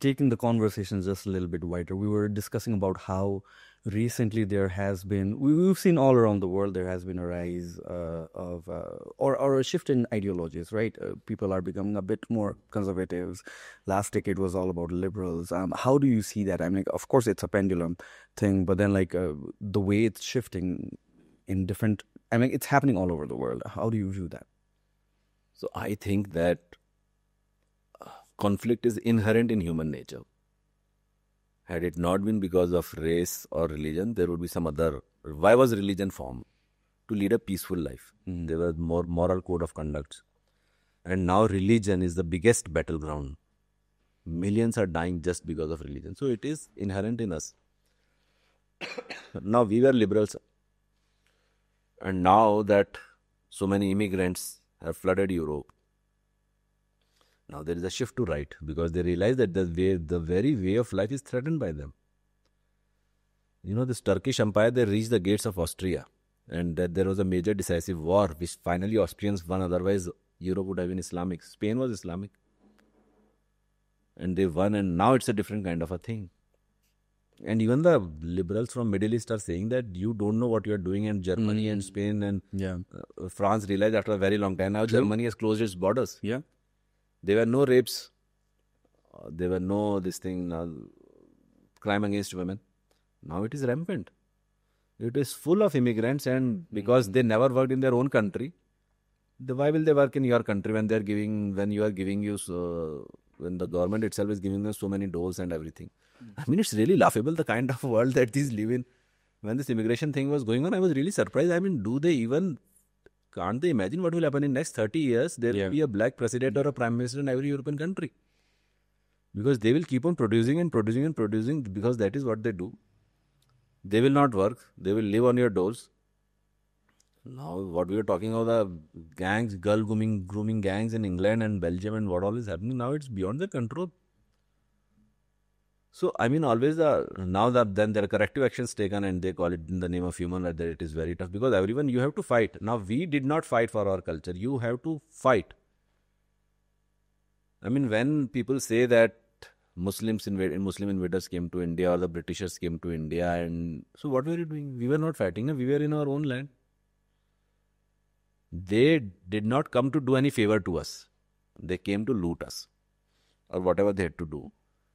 taking the conversation just a little bit wider, we were discussing about how recently there has been, we've seen all around the world, there has been a rise or a shift in ideologies, right? People are becoming a bit more conservatives. Last decade was all about liberals. How do you see that? I mean, of course, it's a pendulum thing, but then the way it's shifting in different, I mean, it's happening all over the world. How do you view that? So I think that conflict is inherent in human nature. Had it not been because of race or religion, there would be some other. Why was religion formed? To lead a peaceful life. There was more moral code of conduct. And now religion is the biggest battleground. Millions are dying just because of religion. So it is inherent in us. Now we were liberals. And now that so many immigrants have flooded Europe, now there is a shift to right because they realize that the very way of life is threatened by them. You know, this Turkish Empire, they reached the gates of Austria, and that there was a major decisive war which finally Austrians won. Otherwise, Europe would have been Islamic. Spain was Islamic. And they won, and now it's a different kind of a thing. And even the liberals from Middle East are saying that you don't know what you are doing, and Germany and Spain and France realized after a very long time. Now Germany has closed its borders. Yeah. There were no rapes. There were no crime against women. Now it is rampant. It is full of immigrants, and because they never worked in their own country, why will they work in your country when when the government itself is giving them so many doors and everything? I mean, it's really laughable the kind of world that these live in. When this immigration thing was going on, I was really surprised. I mean, can't they imagine what will happen in next 30 years? There will be a black president or a prime minister in every European country. Because they will keep on producing and producing and producing because that is what they do. They will not work. They will live on your doors. Now, what we were talking about, the gangs, girl grooming gangs in England and Belgium and what all is happening, now it's beyond their control. So, I mean, always then there are corrective actions taken and they call it in the name of human rights that it is very tough because everyone, you have to fight. Now, we did not fight for our culture. You have to fight. I mean, when people say that Muslim invaders came to India or the Britishers came to India, and so what were you doing? We were not fighting. We were in our own land. They did not come to do any favor to us. They came to loot us or whatever they had to do.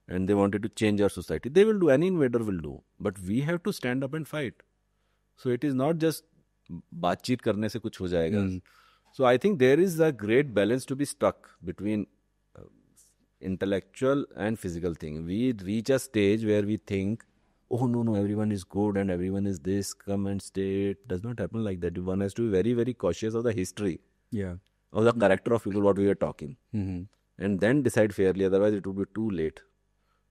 And they wanted to change our society. They will do, any invader will do. But we have to stand up and fight. So it is not just बातचीत करने से कुछ हो जाएगा. So I think there is a great balance to be struck between intellectual and physical thing. We reach a stage where we think, oh no, everyone is good and everyone is this, come and stay. It does not happen like that. One has to be very, very cautious of the history. Of the character of people, what we are talking. And then decide fairly, otherwise it would be too late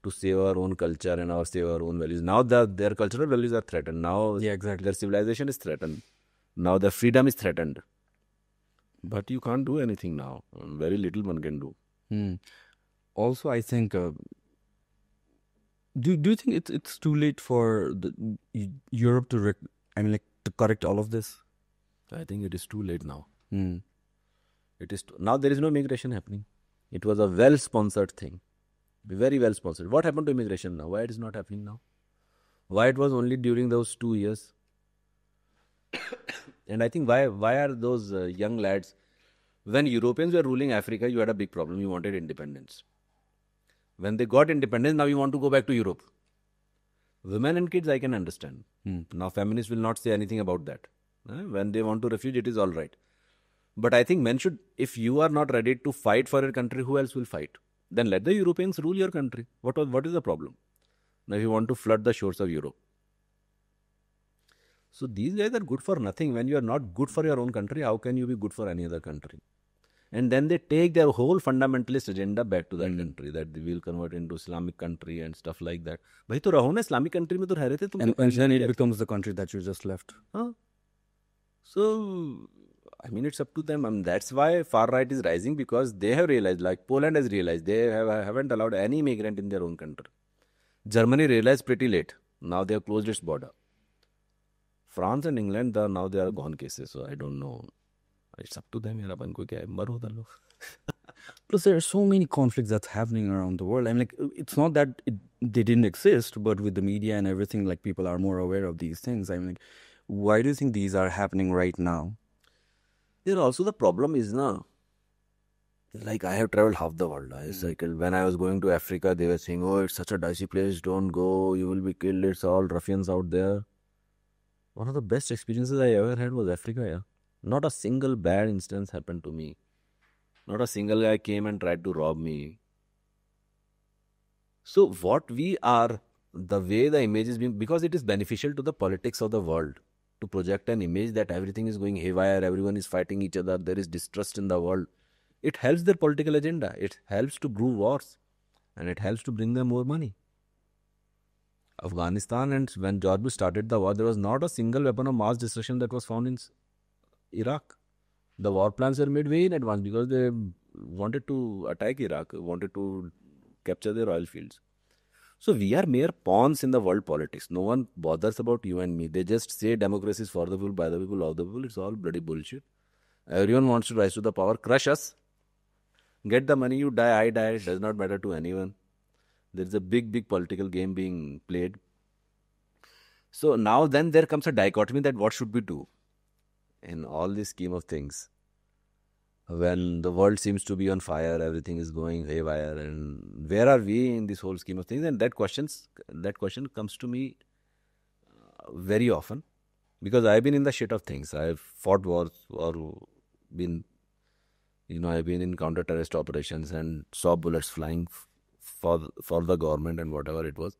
to save our own culture and save our own values. Now their cultural values are threatened. Now their civilization is threatened. Now their freedom is threatened. But you can't do anything now. Very little one can do. Also, I think, do you think it's too late for Europe to correct all of this? I think it is too late now. It is now there is no immigration happening. It was a well-sponsored thing. Very well sponsored. What happened to immigration now? Why it is not happening now? Why it was only during those 2 years? And I think why are those young lads, when Europeans were ruling Africa, you had a big problem. You wanted independence. When they got independence, now you want to go back to Europe. Women and kids, I can understand. Now feminists will not say anything about that. When they want to refuse, it is all right. But I think men should, if you are not ready to fight for your country, who else will fight? Then let the Europeans rule your country. What is the problem? Now, if you want to flood the shores of Europe. So, these guys are good for nothing. When you are not good for your own country, how can you be good for any other country? And then they take their whole fundamentalist agenda back to that country, that they will convert into Islamic country and stuff like that. Bhai, to raho na Islamic country mein to reh rahe the tum. And then it becomes the country that you just left. So, I mean, it's up to them. That's why far right is rising, because they have realized, like Poland has realized, they haven't allowed any immigrant in their own country. Germany realized pretty late. Now they have closed its border. France and England, now they are gone cases. So I don't know. It's up to them. Plus, there are so many conflicts that's happening around the world. I mean, like, it's not that they didn't exist, but with the media and everything, like, people are more aware of these things. I mean, like, why do you think these are happening right now? There also the problem is now, like I have traveled half the world. I cycled. When I was going to Africa, they were saying, "Oh, it's such a dicey place. Don't go. You will be killed. It's all ruffians out there." One of the best experiences I ever had was Africa. Yeah, not a single bad instance happened to me. Not a single guy came and tried to rob me. So what we are, the way the image is being, because it is beneficial to the politics of the world to project an image that everything is going haywire, everyone is fighting each other, there is distrust in the world. It helps their political agenda. It helps to brew wars, and it helps to bring them more money. Afghanistan, and when George Bush started the war, there was not a single weapon of mass destruction that was found in Iraq. The war plans were made way in advance because they wanted to attack Iraq, wanted to capture their oil fields. So we are mere pawns in the world politics. No one bothers about you and me. They just say democracy is for the people, by the people, of the people. It's all bloody bullshit. Everyone wants to rise to the power, crush us, get the money, you die, I die. It does not matter to anyone. There is a big, big political game being played. So now then there comes a dichotomy that what should we do in all this scheme of things? When the world seems to be on fire, everything is going haywire, and where are we in this whole scheme of things? And that question comes to me very often, because I've been in the shit of things. I've fought wars or been, I've been in counter-terrorist operations and saw bullets flying for the government and whatever it was.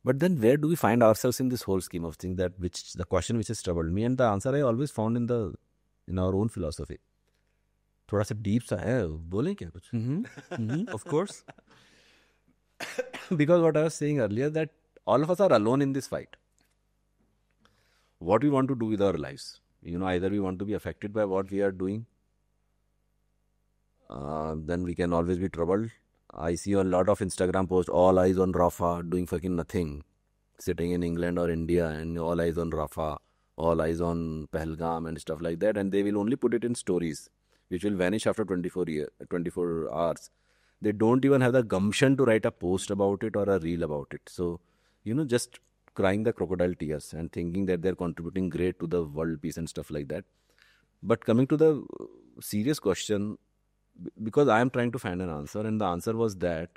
But then where do we find ourselves in this whole scheme of things? The question which has troubled me, and the answer I always found in our own philosophy. थोड़ा सा deep सा है, बोलें क्या कुछ? Of course. Because what I was saying earlier, that all of us are alone in this fight. What we want to do with our lives, either we want to be affected by what we are doing, then we can always be troubled. I see a lot of Instagram posts, all eyes on Rafah, doing fucking nothing, sitting in England or India, and all eyes on Rafah, all eyes on Pahalgam and stuff like that, and they will only put it in stories, which will vanish after 24 hours. They don't even have the gumption to write a post about it or a reel about it. So, just crying the crocodile tears and thinking that they're contributing great to the world peace and stuff like that. But coming to the serious question, because I am trying to find an answer, and the answer was that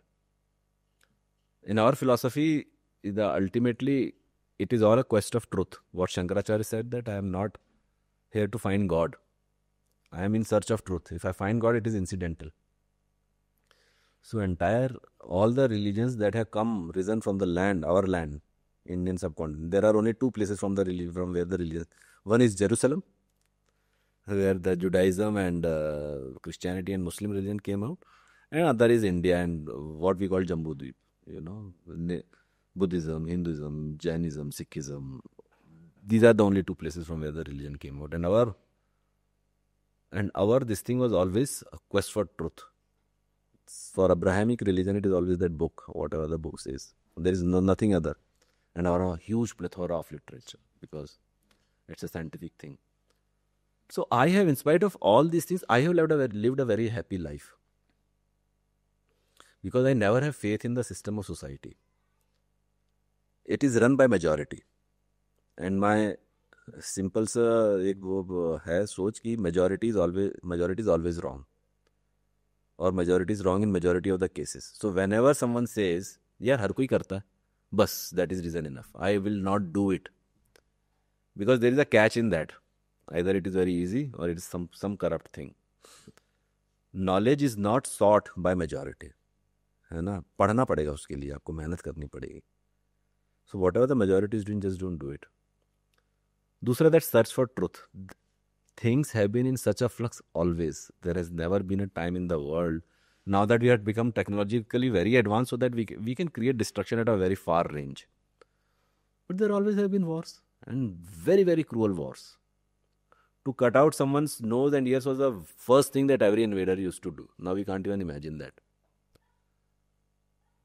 in our philosophy, ultimately, it is all a quest of truth. What Shankaracharya said, that I am not here to find God. I am in search of truth. If I find God, it is incidental. So all the religions that have risen from the land, our land, Indian subcontinent, there are only two places from where the religion. One is Jerusalem, where the Judaism and Christianity and Muslim religion came out. And other is India and what we call Jambudvip, Buddhism, Hinduism, Jainism, Sikhism. These are the only two places from where the religion came out. And this thing was always a quest for truth. For Abrahamic religion, it is always that book, whatever the book says. There is nothing other. And a huge plethora of literature, because it's a scientific thing. So I have, in spite of all these things, I have lived a very happy life. Because I never have faith in the system of society. It is run by majority. And my simple सा एक वो है सोच कि majority is always wrong, or majority is wrong in majority of the cases. So whenever someone says, यार हर कोई करता है, बस that is reason enough. I will not do it, because there is a catch in that. Either it is very easy or it is some corrupt thing. Knowledge is not sought by majority, है ना? पढ़ना पड़ेगा उसके लिए, आपको मेहनत करनी पड़ेगी. So whatever the majority is doing, just don't do it. दूसरा, that search for truth. Things have been in such a flux always. There has never been a time in the world, now that we have become technologically very advanced, so that we can create destruction at a very far range. But there always have been wars, and very, very cruel wars. To cut out someone's nose and ears was the first thing that every invader used to do. Now we can't even imagine that.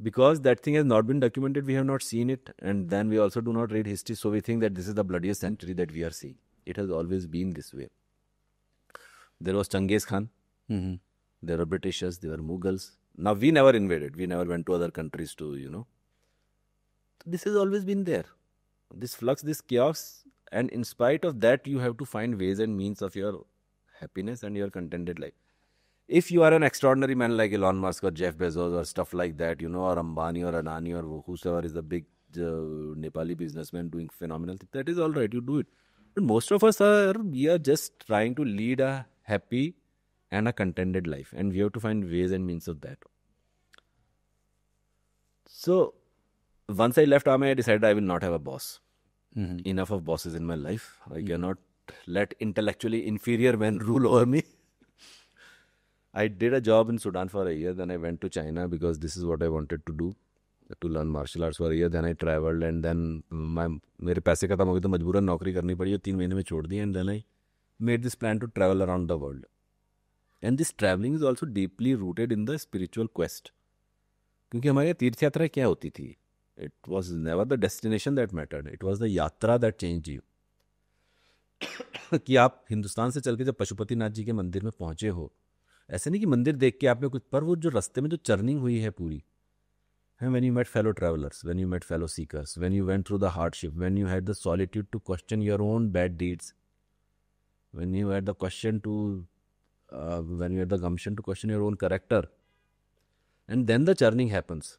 Because that thing has not been documented, we have not seen it, and then we also do not read history, so we think that this is the bloodiest century that we are seeing. It has always been this way. There was Genghis Khan. There were Britishers, there were Mughals. Now we never invaded. We never went to other countries to, This has always been there. This flux, this chaos. And in spite of that, you have to find ways and means of your happiness and your contented life. If you are an extraordinary man like Elon Musk or Jeff Bezos or stuff like that, or Ambani or Adani or whosoever is the big Nepali businessman doing phenomenal things, that is all right, you do it. But most of us we are just trying to lead a happy and a contented life. And we have to find ways and means of that. So, once I left army, I decided I will not have a boss. Enough of bosses in my life. I cannot let intellectually inferior men rule over me. I did a job in Sudan for a year. Then I went to China because this is what I wanted to do, to learn martial arts for a year. Then I traveled and then मेरे पैसे खत्म हो गए तो मजबूरन नौकरी करनी पड़ी और 3 महीने में छोड़ दी. And then I made this plan to travel around the world. And this traveling is also deeply rooted in the spiritual quest. क्योंकि हमारी तीर्थ यात्रा क्या होती थी? It was never the destination that mattered. It was the yatra that changed you. कि आप हिंदुस्तान से चल के जब पशुपतिनाथ जी के मंदिर में पहुंचे हो, ऐसे नहीं कि मंदिर देख के आपने कुछ, पर वो जो रास्ते में जो चर्निंग हुई है पूरी, when you met fellow travelers, when you met fellow seekers, when you went through the hardship, when you had the solitude to question your own bad deeds, when you had the when you had the gumption to question your own character, and then the churning happens.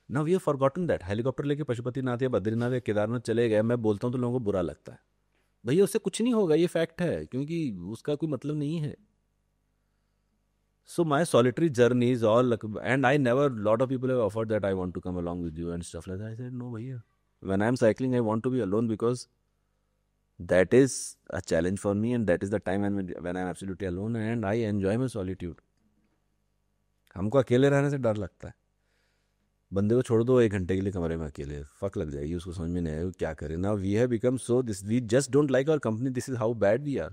Now we have forgotten that. Helicopter लेके पशुपतिनाथ या बद्रीनाथ या केदारनाथ चले गए, मैं बोलता हूँ तो लोगों को बुरा लगता है. भैया उससे कुछ नहीं होगा, ये फैक्ट है, क्योंकि उसका कोई मतलब नहीं है. So my solitary journey is all, and I never, lot of people have offered that I want to come along with you and stuff like that. I said, no, bhaiya. When I'm cycling, I want to be alone because that is a challenge for me and that is the time when I'm absolutely alone and I enjoy my solitude. हमको अकेले रहने से डर लगता है. बंदे को छोड़ दो 1 घंटे के लिए कमरे में अकेले, फक लग जाएगी, उसको समझ में नहीं आएगा क्या करें. Now we have become so this, we just don't like our company. This is how bad we are.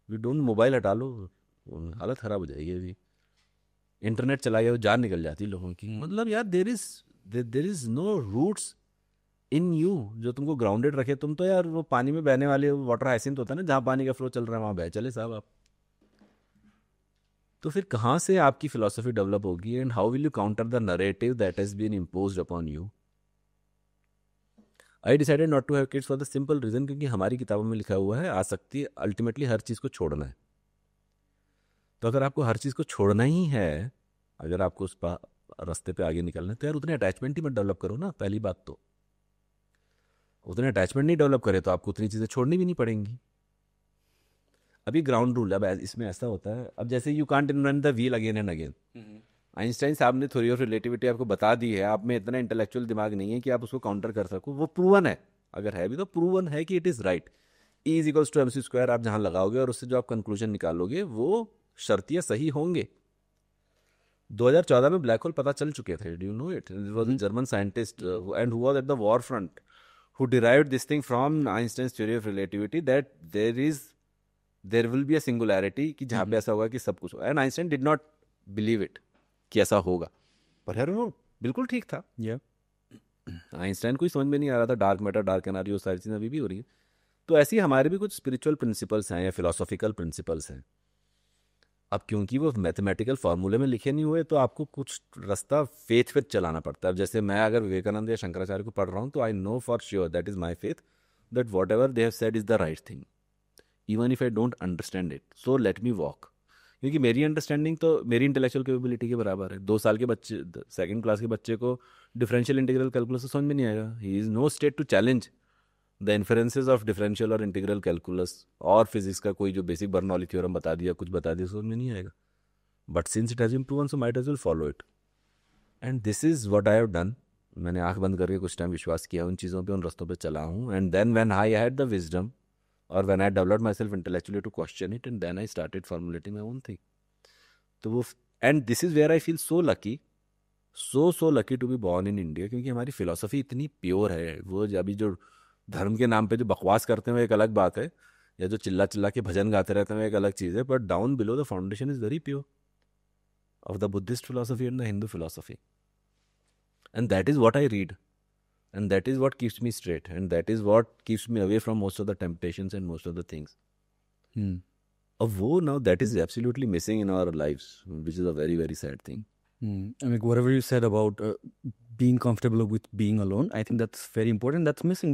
We don't, mobile हटा लो, हालत खराब हो जाएगी. अभी इंटरनेट चला गया, जान निकल जाती है लोगों की. मतलब यार there is no roots in you जो तुमको ग्राउंडेड रखे. तुम तो यार वो पानी में बहने वाले वाटर हाइसिंथ होता है ना, जहाँ पानी का फ्लो चल रहा है वहाँ बह चले साहब आप. तो फिर कहाँ से आपकी फिलॉसफी डेवलप होगी and how will you counter the narrative that has been imposed upon you. I decided not to have kids for the simple reason, क्योंकि हमारी किताबों में लिखा हुआ है आसक्ति अल्टीमेटली हर चीज़ को छोड़ना है. तो अगर आपको हर चीज़ को छोड़ना ही है, अगर आपको उस रास्ते पे आगे निकलना है, तो यार उतने अटैचमेंट ही मत डेवलप करो ना. पहली बात तो उतने अटैचमेंट नहीं डेवलप करे तो आपको उतनी चीज़ें छोड़नी भी नहीं पड़ेंगी. अभी ग्राउंड रूल, अब इसमें ऐसा होता है, अब जैसे you can't invent the wheel again and again. Einstein साहब ने थ्योरी ऑफ रिलेटिविटी आपको बता दी है, आप में इतना इंटेलेक्चुअल दिमाग नहीं है कि आप उसको काउंटर कर सको. वो प्रूवन है, अगर है भी तो प्रूवन है कि it is right. E is equals to MC square आप जहाँ लगाओगे और उससे जो आप कंक्लूजन निकालोगे वो शर्तियाँ सही होंगे. 2014 में ब्लैक होल पता चल चुके थे. Do you know it? It was a German scientist and who was at the war front who derived this thing from Einstein's theory of relativity that there will be a singularity, कि जहाँ पे ऐसा होगा कि सब कुछ. And Einstein did not believe it कि ऐसा होगा, पर यार वो बिल्कुल ठीक था. आइंस्टाइन को ही समझ में नहीं आ रहा था डार्क मैटर, डार्क एनर्जी, वो सारी चीज़ें अभी भी हो रही है. तो ऐसे ही हमारे भी कुछ स्पिरिचुअल प्रिंसिपल्स हैं या फिलोसॉफिकल प्रिंसिपल्स हैं. अब क्योंकि वो मैथमेटिकल फार्मूले में लिखे नहीं हुए तो आपको कुछ रास्ता फेथ पे चलाना पड़ता है. अब जैसे मैं अगर विवेकानंद या शंकराचार्य को पढ़ रहा हूँ तो I know for sure that is my faith that what ever they have said is the right thing, even if I don't understand it, so let me walk. क्योंकि मेरी अंडरस्टैंडिंग तो मेरी इंटेलेक्चुअल कैपेबिलिटी के बराबर है. 2 साल के बच्चे, 2nd क्लास के बच्चे को डिफरेंशियल इंटीग्रल कैलकुलस समझ में नहीं आएगा. He is no state to challenge the inferences of differential और इंटीग्रल कैलकुलस और फिजिक्स का कोई जो बेसिक बर्नौली थ्योरम बता दिया, कुछ बता दिया, समझ में नहीं आएगा. But since it has been proven so might as well follow it. And this is what I have done. मैंने आंख बंद करके कुछ टाइम विश्वास किया उन चीज़ों पे, उन रास्तों पे चला हूँ. And then when I had the wisdom और when I developed my self intellectually to question it, and then I started formulating my own thing. तो वो, and this is where I feel so lucky, so lucky to be born in India, क्योंकि हमारी philosophy इतनी pure है. वो अभी जो धर्म के नाम पे जो बकवास करते हैं एक अलग बात है, या जो चिल्ला चिल्ला के भजन गाते रहते हैं एक अलग चीज़ है, but down below the foundation is very pure of the Buddhist philosophy and the Hindu philosophy. And that is what I read. And that is what keeps me straight. And that is what keeps me away from most of the temptations and most of the things. of wo now, that is absolutely missing in our lives, which is a very, very sad thing. I mean, whatever you said about being comfortable with being alone, I think that's very important. That's missing.